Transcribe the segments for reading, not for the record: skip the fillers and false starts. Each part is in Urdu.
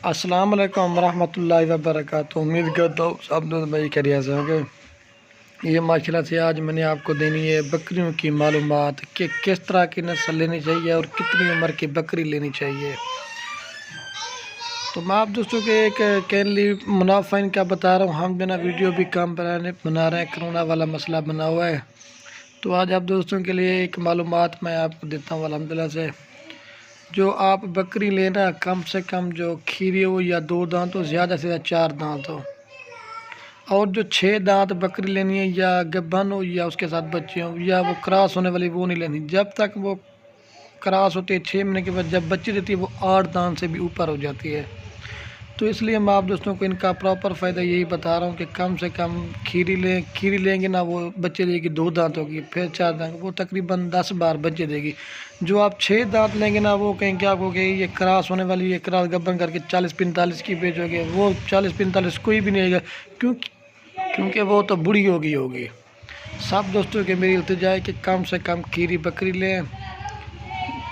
السلام علیکم ورحمۃ اللہ وبرکاتہ۔ امید کرتا ہوں سب دوست بھائی خیریت سے ہوں گے۔ یہ ماشاءاللہ سے آج میں نے آپ کو دینی ہے بکریوں کی معلومات کہ کس طرح کی نسل لینی چاہیے اور کتنی عمر کی بکری لینی چاہیے۔ تو میں آپ دوستوں کے ایک کینلی منافع ان کا بتا رہا ہوں۔ ہم بنا ویڈیو بھی کام بنا رہے ہیں، کرونا والا مسئلہ بنا ہوا ہے۔ تو آج آپ دوستوں کے لیے ایک معلومات میں آپ کو دیتا ہوں الحمدللہ سے۔ جو آپ بکری لینا کم سے کم جو کھیری ہو یا 2 دانت ہو، زیادہ سے زیادہ 4 دانت ہو، اور جو 6 دانت بکری لینی ہے یا گبھن ہو یا اس کے ساتھ بچے ہوں یا وہ کراس ہونے والی وہ نہیں لینی۔ جب تک وہ کراس ہوتی ہے 6 مہینے کے بعد جب بچی دیتی ہے وہ 8 دانت سے بھی اوپر ہو جاتی ہے۔ تو اس لیے میں آپ دوستوں کو ان کا پراپر فائدہ یہی بتا رہا ہوں کہ کم سے کم کھیری لیں گے نا، وہ بچے دے گی 2 دانت ہوگی، پھر 4 دانت، وہ تقریباً 10 بار بچے دے گی۔ جو آپ 6 دانت لیں گے نا، وہ کہیں کہ آپ کو کہ یہ کراس ہونے والی، یہ کراس گبن کر کے 40-45 کی بیچو گے، وہ 40-45 کوئی بھی نہیں گا، کیونکہ وہ تو بڑی ہوگی۔ سب دوستوں کے میری التجا ہے کہ کم سے کم کھیری بکری لیں،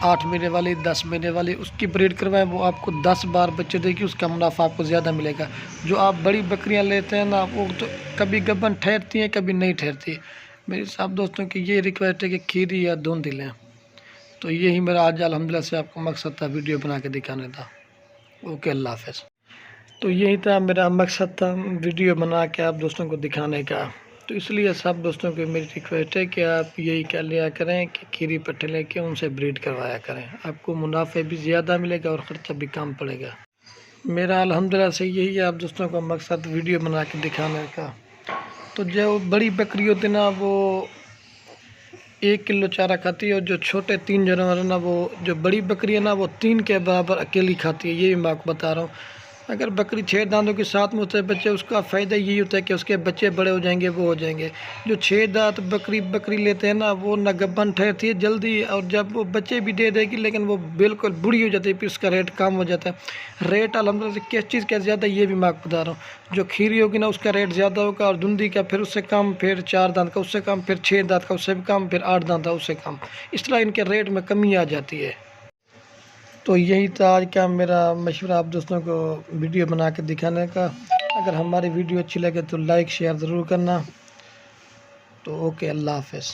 8 مہینے والی، 10 مہینے والی، اس کی بریڈ کروائیں، وہ آپ کو 10 بار بچے دے گی، اس کا منافع آپ کو زیادہ ملے گا۔ جو آپ بڑی بکریاں لیتے ہیں نا، وہ تو کبھی گبن ٹھہرتی ہیں کبھی نہیں ٹھہرتی۔ میری سب دوستوں کی یہ ریکویسٹ ہے کہ کھیری یا دھوندھی لیں۔ تو یہی میرا آج الحمدللہ سے آپ کو مقصد تھا، ویڈیو بنا کے دکھانے تھا۔ اوکے، اللہ حافظ۔ تو یہی تھا میرا مقصد تھا، ویڈیو بنا کے آپ دوستوں کو دکھانے کا۔ تو اس لیے سب دوستوں کو میری ریکویسٹ ہے کہ آپ یہی کر لیا کریں کہ کھیری پٹھے لے کے ان سے بریڈ کروایا کریں، آپ کو منافع بھی زیادہ ملے گا اور خرچہ بھی کم پڑے گا۔ میرا الحمدللہ سے یہی ہے آپ دوستوں کو مقصد، ویڈیو بنا کے دکھانے کا۔ تو جو بڑی بکری ہوتی نا، وہ 1 کلو چارہ کھاتی ہے، اور جو چھوٹے 3 جانور ہیں نا، وہ جو بڑی بکری ہے نا، وہ 3 کے برابر اکیلی کھاتی ہے۔ یہ بھی میں آپ کو بتا رہا ہوں۔ اگر بکری 6 دانتوں کے ساتھ میں ہوتے ہیں بچے، اس کا فائدہ یہی ہوتا ہے کہ اس کے بچے بڑے ہو جائیں گے، وہ ہو جائیں گے۔ جو 6 دانت بکری لیتے ہیں نا، وہ نہ گبن ٹھہرتی ہے جلدی، اور جب وہ بچے بھی دے گی لیکن وہ بالکل بڑی ہو جاتی ہے، پھر اس کا ریٹ کم ہو جاتا ہے۔ ریٹ الحمدللہ سے کس چیز کا زیادہ، یہ بھی میں آپ کو بتا رہا ہوں۔ جو کھیری ہوگی نا، اس کا ریٹ زیادہ ہوگا، اور دھندھی کا پھر اس سے کم، پھر 4 دانت کا اس سے کم، پھر 6 دانت کا اس سے بھی کم، پھر 8 دانت کا اس سے کم۔ اس طرح ان کے ریٹ میں کمی آ جاتی ہے۔ تو یہی تھا آج کا میرا مشورہ آپ دوستوں کو ویڈیو بنا کے دکھانے کا۔ اگر ہماری ویڈیو اچھی لگے تو لائک شیئر ضرور کرنا۔ تو اوکے، اللہ حافظ۔